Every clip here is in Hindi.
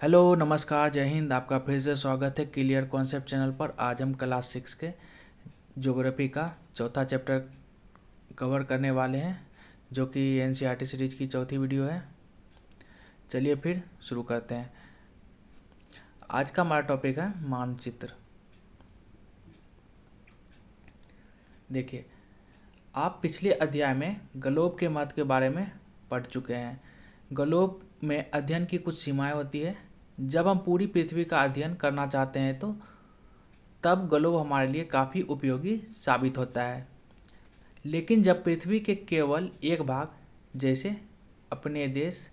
हेलो नमस्कार जय हिंद। आपका फिर से स्वागत है क्लियर कॉन्सेप्ट चैनल पर। आज हम क्लास 6 के ज्योग्राफी का चौथा चैप्टर कवर करने वाले हैं, जो कि एनसीईआरटी सीरीज की चौथी वीडियो है। चलिए फिर शुरू करते हैं। आज का हमारा टॉपिक है मानचित्र। देखिए, आप पिछले अध्याय में ग्लोब के महत्व के बारे में पढ़ चुके हैं। ग्लोब में अध्ययन की कुछ सीमाएं होती है। जब हम पूरी पृथ्वी का अध्ययन करना चाहते हैं तो तब ग्लोब हमारे लिए काफ़ी उपयोगी साबित होता है। लेकिन जब पृथ्वी के केवल एक भाग, जैसे अपने देश,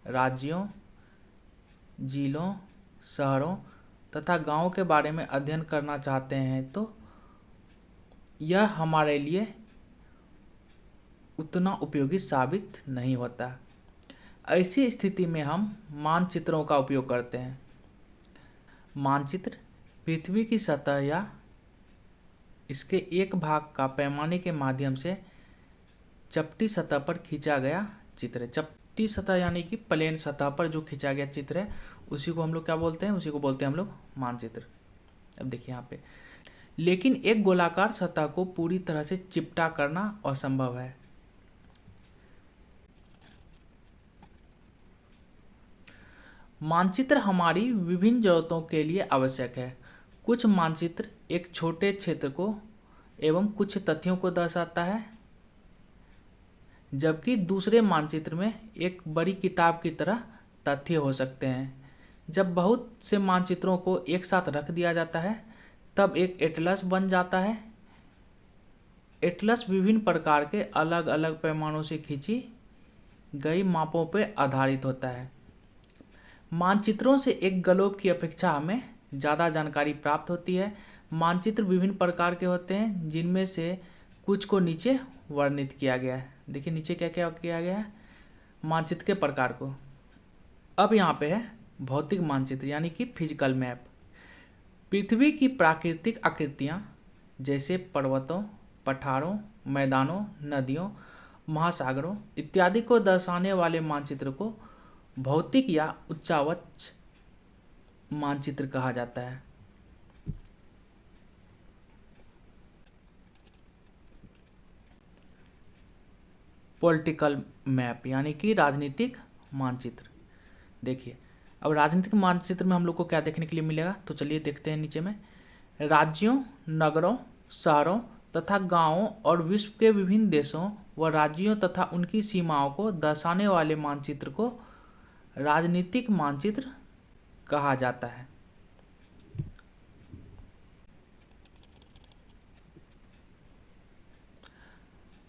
राज्यों, जिलों, शहरों तथा गांवों के बारे में अध्ययन करना चाहते हैं तो यह हमारे लिए उतना उपयोगी साबित नहीं होता। ऐसी स्थिति में हम मानचित्रों का उपयोग करते हैं। मानचित्र पृथ्वी की सतह या इसके एक भाग का पैमाने के माध्यम से चपटी सतह पर खींचा गया चित्र है। चपटी सतह यानी कि प्लेन सतह पर जो खींचा गया चित्र है, उसी को हम लोग क्या बोलते हैं? उसी को बोलते हैं हम लोग मानचित्र। अब देखिए यहाँ पे, लेकिन एक गोलाकार सतह को पूरी तरह से चिपटा करना असंभव है। मानचित्र हमारी विभिन्न जरूरतों के लिए आवश्यक है। कुछ मानचित्र एक छोटे क्षेत्र को एवं कुछ तथ्यों को दर्शाता है, जबकि दूसरे मानचित्र में एक बड़ी किताब की तरह तथ्य हो सकते हैं। जब बहुत से मानचित्रों को एक साथ रख दिया जाता है तब एक एटलस बन जाता है। एटलस विभिन्न प्रकार के अलग अलग पैमानों से खींची गई मापों पर आधारित होता है। मानचित्रों से एक ग्लोब की अपेक्षा हमें ज़्यादा जानकारी प्राप्त होती है। मानचित्र विभिन्न प्रकार के होते हैं, जिनमें से कुछ को नीचे वर्णित किया गया है। देखिए नीचे क्या क्या किया गया है मानचित्र के प्रकार को। अब यहाँ पे है भौतिक मानचित्र यानी कि फिजिकल मैप। पृथ्वी की प्राकृतिक आकृतियाँ जैसे पर्वतों, पठारों, मैदानों, नदियों, महासागरों इत्यादि को दर्शाने वाले मानचित्र को भौतिक या उच्चावच मानचित्र कहा जाता है। पॉलिटिकल मैप यानी कि राजनीतिक मानचित्र। देखिए, अब राजनीतिक मानचित्र में हम लोग को क्या देखने के लिए मिलेगा, तो चलिए देखते हैं नीचे में। राज्यों, नगरों, शहरों तथा गांवों और विश्व के विभिन्न देशों व राज्यों तथा उनकी सीमाओं को दर्शाने वाले मानचित्र को राजनीतिक मानचित्र कहा जाता है।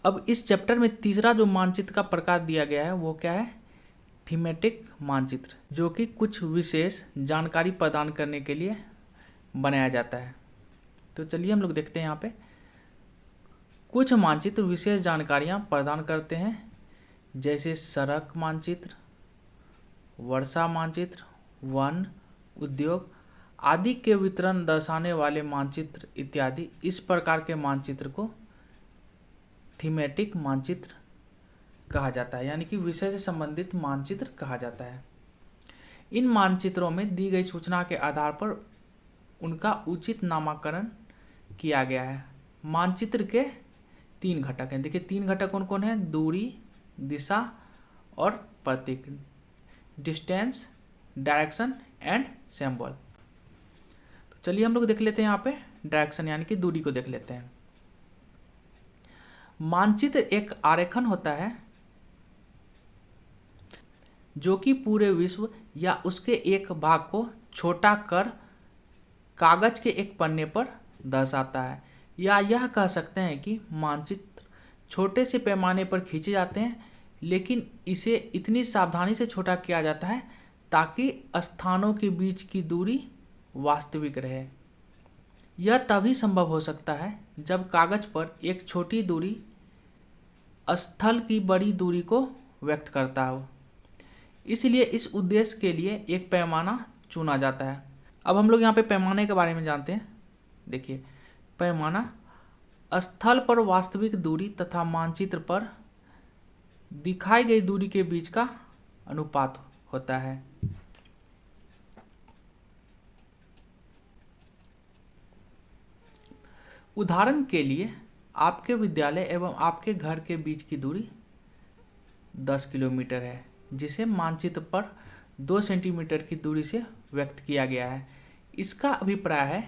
अब इस चैप्टर में तीसरा जो मानचित्र का प्रकार दिया गया है वो क्या है? थीमेटिक मानचित्र, जो कि कुछ विशेष जानकारी प्रदान करने के लिए बनाया जाता है। तो चलिए हम लोग देखते हैं यहाँ पे। कुछ मानचित्र विशेष जानकारियाँ प्रदान करते हैं, जैसे सड़क मानचित्र, वर्षा मानचित्र, वन, उद्योग आदि के वितरण दर्शाने वाले मानचित्र इत्यादि। इस प्रकार के मानचित्र को थीमेटिक मानचित्र कहा जाता है, यानी कि विषय से संबंधित मानचित्र कहा जाता है। इन मानचित्रों में दी गई सूचना के आधार पर उनका उचित नामकरण किया गया है। मानचित्र के 3 घटक हैं। देखिए 3 घटक कौन कौन है? दूरी, दिशा और प्रतीक। Distance, direction and symbol. तो चलिए हम लोग देख लेते हैं यहाँ पे डायरेक्शन यानी कि दूरी को देख लेते हैं। मानचित्र एक आरेखन होता है जो कि पूरे विश्व या उसके एक भाग को छोटा कर कागज के एक पन्ने पर दर्शाता है। या यह कह सकते हैं कि मानचित्र छोटे से पैमाने पर खींचे जाते हैं, लेकिन इसे इतनी सावधानी से छोटा किया जाता है ताकि स्थानों के बीच की दूरी वास्तविक रहे। यह तभी संभव हो सकता है जब कागज पर एक छोटी दूरी स्थल की बड़ी दूरी को व्यक्त करता हो। इसलिए इस उद्देश्य के लिए एक पैमाना चुना जाता है। अब हम लोग यहाँ पे पैमाने के बारे में जानते हैं। देखिए, पैमाना स्थल पर वास्तविक दूरी तथा मानचित्र पर दिखाई गई दूरी के बीच का अनुपात होता है। उदाहरण के लिए आपके विद्यालय एवं आपके घर के बीच की दूरी 10 किलोमीटर है, जिसे मानचित्र पर 2 सेंटीमीटर की दूरी से व्यक्त किया गया है। इसका अभिप्राय है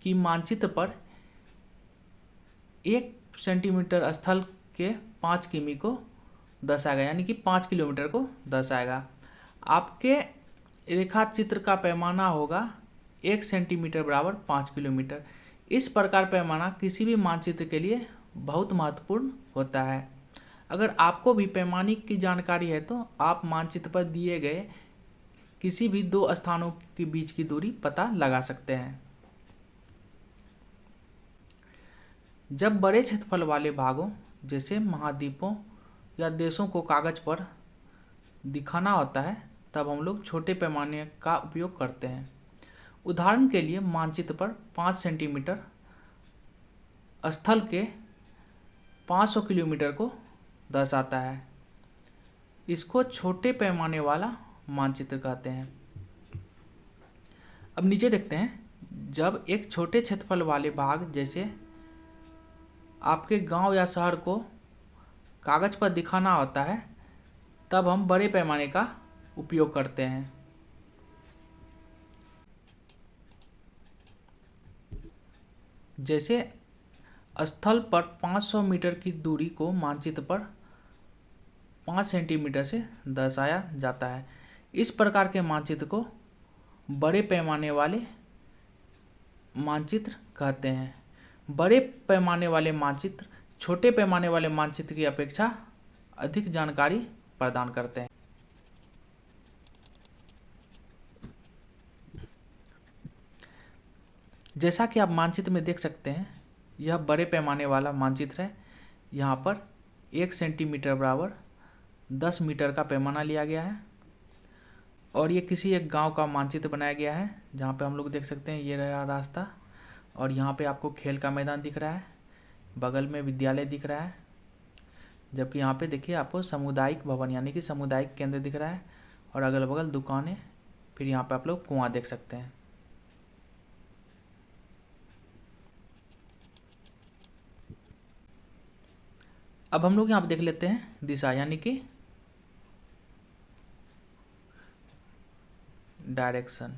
कि मानचित्र पर 1 सेंटीमीटर स्थल के 5 किमी को दर्शाएगा, यानी कि 5 किलोमीटर को दर्शाएगा। आपके रेखा चित्र का पैमाना होगा 1 सेंटीमीटर बराबर 5 किलोमीटर। इस प्रकार पैमाना किसी भी मानचित्र के लिए बहुत महत्वपूर्ण होता है। अगर आपको भी पैमाने की जानकारी है तो आप मानचित्र पर दिए गए किसी भी 2 स्थानों के बीच की दूरी पता लगा सकते हैं। जब बड़े क्षेत्रफल वाले भागों जैसे महाद्वीपों या देशों को कागज पर दिखाना होता है तब हम लोग छोटे पैमाने का उपयोग करते हैं। उदाहरण के लिए मानचित्र पर 5 सेंटीमीटर स्थल के 500 किलोमीटर को दर्शाता है। इसको छोटे पैमाने वाला मानचित्र कहते हैं। अब नीचे देखते हैं, जब एक छोटे क्षेत्रफल वाले भाग जैसे आपके गांव या शहर को कागज पर दिखाना होता है तब हम बड़े पैमाने का उपयोग करते हैं। जैसे स्थल पर 500 मीटर की दूरी को मानचित्र पर 5 सेंटीमीटर से दर्शाया जाता है। इस प्रकार के मानचित्र को बड़े पैमाने वाले मानचित्र कहते हैं। बड़े पैमाने वाले मानचित्र छोटे पैमाने वाले मानचित्र की अपेक्षा अधिक जानकारी प्रदान करते हैं। जैसा कि आप मानचित्र में देख सकते हैं, यह बड़े पैमाने वाला मानचित्र है। यहाँ पर 1 सेंटीमीटर बराबर 10 मीटर का पैमाना लिया गया है और ये किसी एक गांव का मानचित्र बनाया गया है, जहाँ पे हम लोग देख सकते हैं ये रहा रास्ता और यहाँ पे आपको खेल का मैदान दिख रहा है, बगल में विद्यालय दिख रहा है, जबकि यहाँ पे देखिए आपको सामुदायिक भवन यानी कि सामुदायिक केंद्र दिख रहा है और अगल बगल दुकानें, फिर यहाँ पे आप लोग कुआं देख सकते हैं। अब हम लोग यहाँ पे देख लेते हैं दिशा यानी कि डायरेक्शन।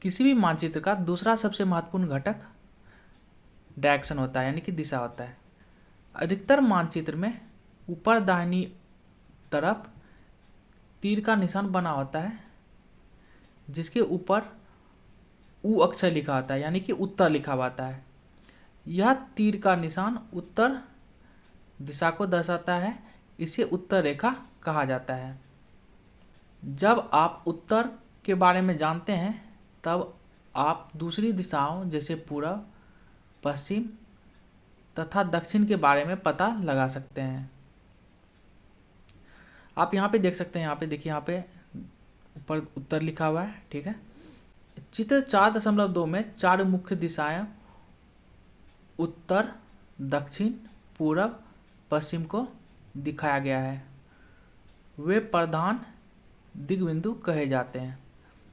किसी भी मानचित्र का दूसरा सबसे महत्वपूर्ण घटक डायरेक्शन होता है यानी कि दिशा होता है। अधिकतर मानचित्र में ऊपर दाहिनी तरफ तीर का निशान बना होता है, जिसके ऊपर उ अक्षर लिखा होता है यानी कि उत्तर लिखा होता है। यह तीर का निशान उत्तर दिशा को दर्शाता है, इसे उत्तर रेखा कहा जाता है। जब आप उत्तर के बारे में जानते हैं तब आप दूसरी दिशाओं जैसे पूरब, पश्चिम तथा दक्षिण के बारे में पता लगा सकते हैं। आप यहाँ पे देख सकते हैं, यहाँ पे देखिए, यहाँ पे ऊपर उत्तर लिखा हुआ है, ठीक है। चित्र 4.2 में 4 मुख्य दिशाएं उत्तर, दक्षिण, पूरब, पश्चिम को दिखाया गया है। वे प्रधान दिग्बिंदु कहे जाते हैं।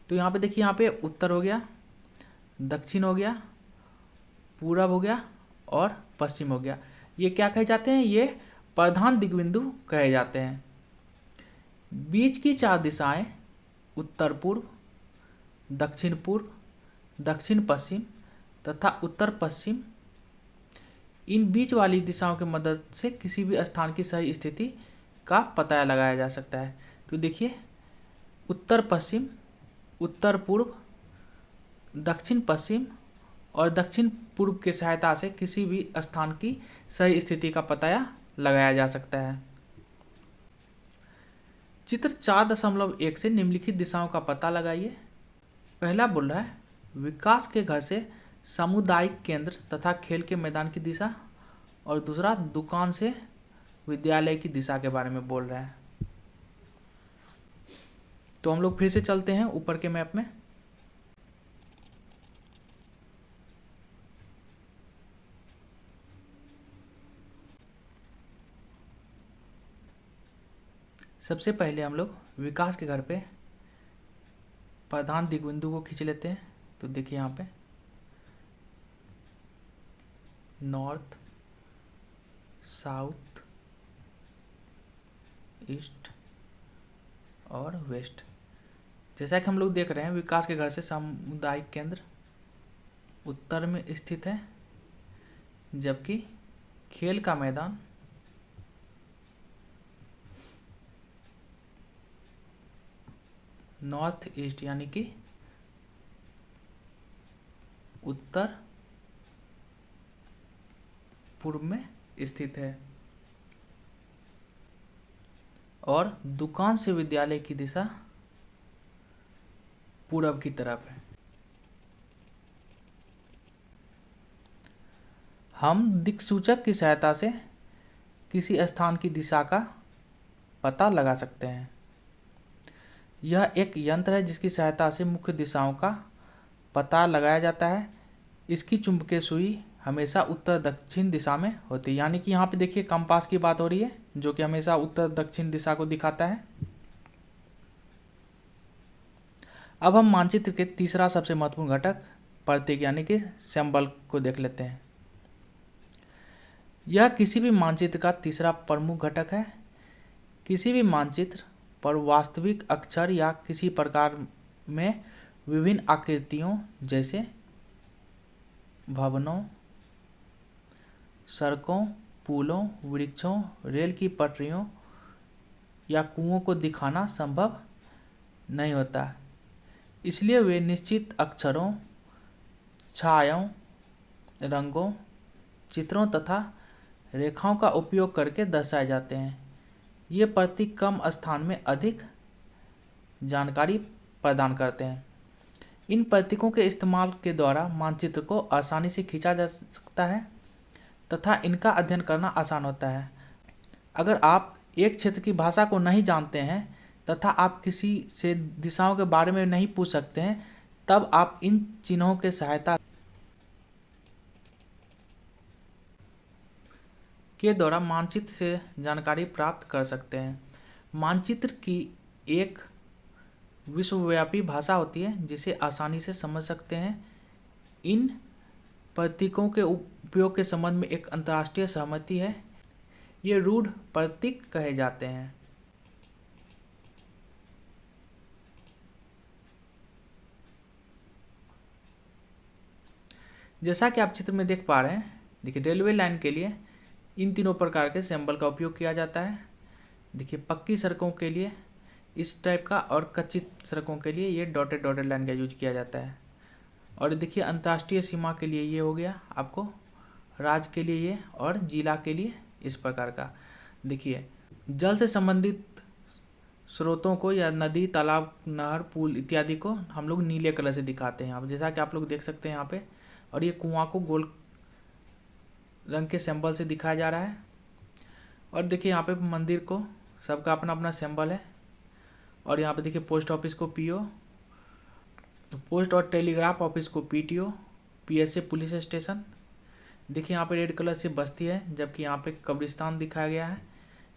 तो यहाँ पे देखिए, यहाँ पे उत्तर हो गया, दक्षिण हो गया, पूरब हो गया और पश्चिम हो गया। ये क्या कहे जाते हैं? ये प्रधान दिग्बिंदु कहे जाते हैं। बीच की 4 दिशाएं उत्तर पूर्व, दक्षिण पूर्व, दक्षिण पश्चिम तथा उत्तर पश्चिम, इन बीच वाली दिशाओं की मदद से किसी भी स्थान की सही स्थिति का पता लगाया जा सकता है। तो देखिए, उत्तर पश्चिम, उत्तर पूर्व, दक्षिण पश्चिम और दक्षिण पूर्व की सहायता से किसी भी स्थान की सही स्थिति का पता लगाया जा सकता है। चित्र 4.1 से निम्नलिखित दिशाओं का पता लगाइए। पहला बोल रहा है विकास के घर से सामुदायिक केंद्र तथा खेल के मैदान की दिशा, और दूसरा दुकान से विद्यालय की दिशा के बारे में बोल रहा है। तो हम लोग फिर से चलते हैं ऊपर के मैप में। सबसे पहले हम लोग विकास के घर पे प्रधान दिग्बिंदु को खींच लेते हैं। तो देखिए, यहाँ पे नॉर्थ, साउथ, ईस्ट और वेस्ट। जैसा कि हम लोग देख रहे हैं, विकास के घर से सामुदायिक केंद्र उत्तर में स्थित है, जबकि खेल का मैदान नॉर्थ ईस्ट यानी कि उत्तर पूर्व में स्थित है, और दुकान से विद्यालय की दिशा पूरब की तरफ है। हम दिक्सूचक की सहायता से किसी स्थान की दिशा का पता लगा सकते हैं। यह एक यंत्र है जिसकी सहायता से मुख्य दिशाओं का पता लगाया जाता है। इसकी चुंबकीय सुई हमेशा उत्तर दक्षिण दिशा में होती है, यानी कि यहाँ पे देखिए कंपास की बात हो रही है, जो कि हमेशा उत्तर दक्षिण दिशा को दिखाता है। अब हम मानचित्र के तीसरा सबसे महत्वपूर्ण घटक प्रतीक यानी कि सिंबल को देख लेते हैं। यह किसी भी मानचित्र का तीसरा प्रमुख घटक है। किसी भी मानचित्र पर वास्तविक अक्षर या किसी प्रकार में विभिन्न आकृतियों जैसे भवनों, सड़कों, पुलों, वृक्षों, रेल की पटरियों या कुओं को दिखाना संभव नहीं होता। इसलिए वे निश्चित अक्षरों, छायाओं, रंगों, चित्रों तथा रेखाओं का उपयोग करके दर्शाए जाते हैं। ये प्रतीक कम स्थान में अधिक जानकारी प्रदान करते हैं। इन प्रतीकों के इस्तेमाल के द्वारा मानचित्र को आसानी से खींचा जा सकता है तथा इनका अध्ययन करना आसान होता है। अगर आप एक क्षेत्र की भाषा को नहीं जानते हैं तथा आप किसी से दिशाओं के बारे में नहीं पूछ सकते हैं, तब आप इन चिन्हों के सहायता के द्वारा मानचित्र से जानकारी प्राप्त कर सकते हैं। मानचित्र की एक विश्वव्यापी भाषा होती है जिसे आसानी से समझ सकते हैं। इन प्रतीकों के उपयोग के संबंध में एक अंतर्राष्ट्रीय सहमति है। ये रूढ़ प्रतीक कहे जाते हैं। जैसा कि आप चित्र में देख पा रहे हैं, देखिए रेलवे लाइन के लिए इन तीनों प्रकार के सिंबल का उपयोग किया जाता है। देखिए पक्की सड़कों के लिए इस टाइप का और कच्ची सड़कों के लिए ये डॉटेड डॉटेड लाइन का यूज किया जाता है। और देखिए अंतर्राष्ट्रीय सीमा के लिए ये हो गया आपको, राज्य के लिए ये, और जिला के लिए इस प्रकार का। देखिए जल से संबंधित स्रोतों को या नदी, तालाब, नहर, पुल इत्यादि को हम लोग नीले कलर से दिखाते हैं। अब जैसा कि आप लोग देख सकते हैं यहाँ पे, और ये कुआं को गोल रंग के सिंबल से दिखाया जा रहा है। और देखिए यहाँ पे मंदिर को सबका अपना अपना सिंबल है। और यहाँ पे देखिए पोस्ट ऑफिस को पीओ, पोस्ट और टेलीग्राफ ऑफिस को पीटीओ, पीएसए पुलिस स्टेशन। देखिए यहाँ पे रेड कलर से बस्ती है, जबकि यहाँ पे कब्रिस्तान दिखाया गया है।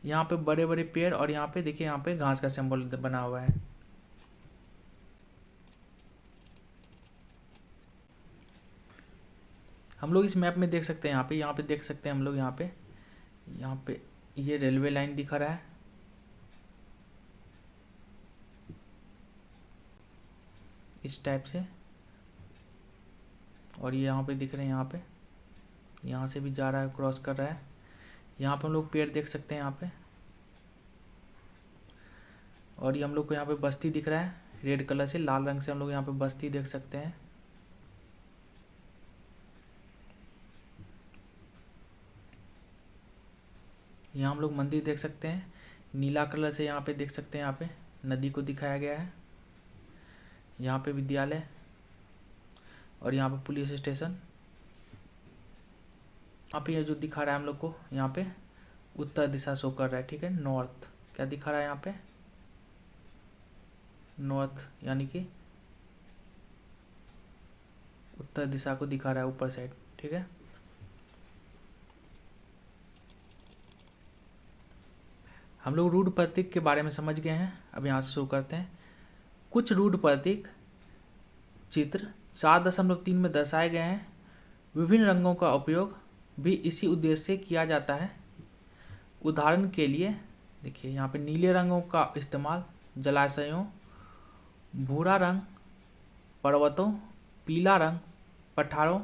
यहाँ पे बड़े बड़े पेड़, और यहाँ पे देखिए यहाँ पे घास का सिंबल बना हुआ है। हम लोग इस मैप में देख सकते हैं, यहाँ पे देख सकते हैं हम लोग, यहाँ पे ये रेलवे लाइन दिखा रहा है। इस टाइप से, और ये यहाँ पे दिख रहे हैं, यहाँ से भी जा रहा है, क्रॉस कर रहा है। यहाँ पे हम लोग पेड़ देख सकते हैं यहाँ पे, और ये हम लोग को यहाँ पे बस्ती दिख रहा है रेड कलर से, लाल रंग से हम लोग यहाँ पे बस्ती देख सकते हैं। यहाँ हम लोग मंदिर देख सकते हैं, नीला कलर से यहाँ पे देख सकते हैं, यहाँ पे नदी को दिखाया गया है। यहाँ पे विद्यालय, और यहाँ पे पुलिस स्टेशन। यहाँ पे ये जो दिखा रहा है हम लोग को, यहाँ पे उत्तर दिशा शो कर रहा है, ठीक है। नॉर्थ क्या दिखा रहा है यहाँ पे, नॉर्थ यानी कि उत्तर दिशा को दिखा रहा है ऊपर साइड, ठीक है। हम लोग रूढ़ प्रतीक के बारे में समझ गए हैं। अब यहाँ से शुरू करते हैं। कुछ रूढ़ प्रतीक चित्र 4.3 में दर्शाए गए हैं। विभिन्न रंगों का उपयोग भी इसी उद्देश्य से किया जाता है। उदाहरण के लिए देखिए यहाँ पे नीले रंगों का इस्तेमाल जलाशयों, भूरा रंग पर्वतों, पीला रंग पठारों,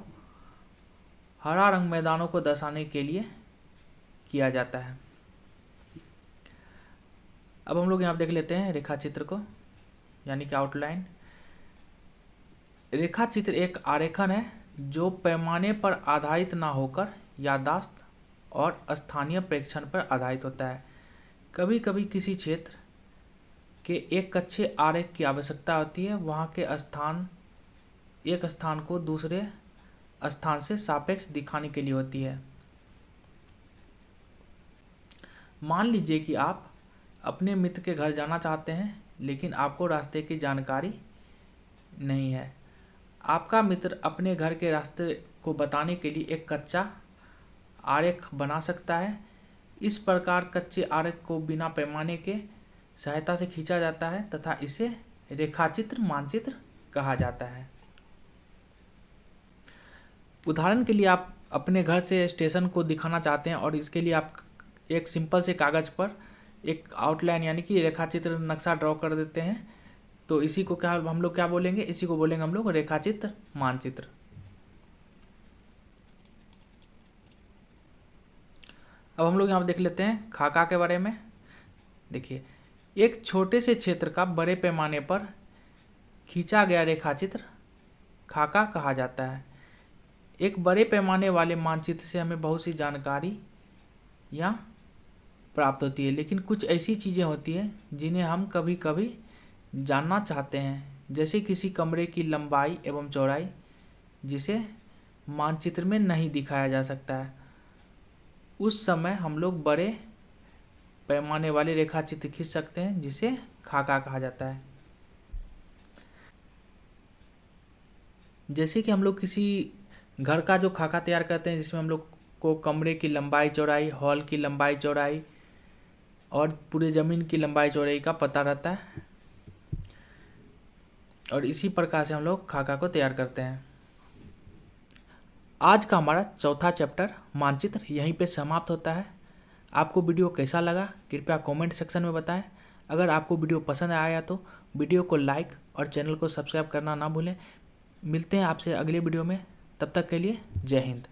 हरा रंग मैदानों को दर्शाने के लिए किया जाता है। अब हम लोग यहाँ देख लेते हैं रेखा चित्र को, यानी कि आउटलाइन। रेखा चित्र एक आरेखन है जो पैमाने पर आधारित ना होकर याददाश्त और स्थानीय प्रेक्षण पर आधारित होता है। कभी कभी किसी क्षेत्र के एक अच्छे आरेख की आवश्यकता होती है, वहाँ के एक स्थान को दूसरे स्थान से सापेक्ष दिखाने के लिए होती है। मान लीजिए कि आप अपने मित्र के घर जाना चाहते हैं, लेकिन आपको रास्ते की जानकारी नहीं है। आपका मित्र अपने घर के रास्ते को बताने के लिए एक कच्चा आरेख बना सकता है। इस प्रकार कच्चे आरेख को बिना पैमाने के सहायता से खींचा जाता है तथा इसे रेखाचित्र मानचित्र कहा जाता है। उदाहरण के लिए आप अपने घर से स्टेशन को दिखाना चाहते हैं और इसके लिए आप एक सिंपल से कागज़ पर एक आउटलाइन यानी कि रेखाचित्र नक्शा ड्रॉ कर देते हैं, तो इसी को हम लोग क्या बोलेंगे, इसी को बोलेंगे हम लोग रेखाचित्र मानचित्र। अब हम लोग यहाँ देख लेते हैं खाका के बारे में। देखिए एक छोटे से क्षेत्र का बड़े पैमाने पर खींचा गया रेखाचित्र खाका कहा जाता है। एक बड़े पैमाने वाले मानचित्र से हमें बहुत सी जानकारी या प्राप्त होती है, लेकिन कुछ ऐसी चीज़ें होती हैं जिन्हें हम कभी कभी जानना चाहते हैं, जैसे किसी कमरे की लंबाई एवं चौड़ाई जिसे मानचित्र में नहीं दिखाया जा सकता है। उस समय हम लोग बड़े पैमाने वाले रेखाचित्र खींच सकते हैं जिसे खाका कहा जाता है। जैसे कि हम लोग किसी घर का जो खाका तैयार करते हैं, जिसमें हम लोग को कमरे की लंबाई चौड़ाई, हॉल की लंबाई चौड़ाई और पूरे ज़मीन की लंबाई चौड़ाई का पता रहता है, और इसी प्रकार से हम लोग खाका को तैयार करते हैं। आज का हमारा चौथा चैप्टर मानचित्र यहीं पे समाप्त होता है। आपको वीडियो कैसा लगा कृपया कमेंट सेक्शन में बताएं। अगर आपको वीडियो पसंद आया तो वीडियो को लाइक और चैनल को सब्सक्राइब करना ना भूलें। मिलते हैं आपसे अगले वीडियो में, तब तक के लिए जय हिंद।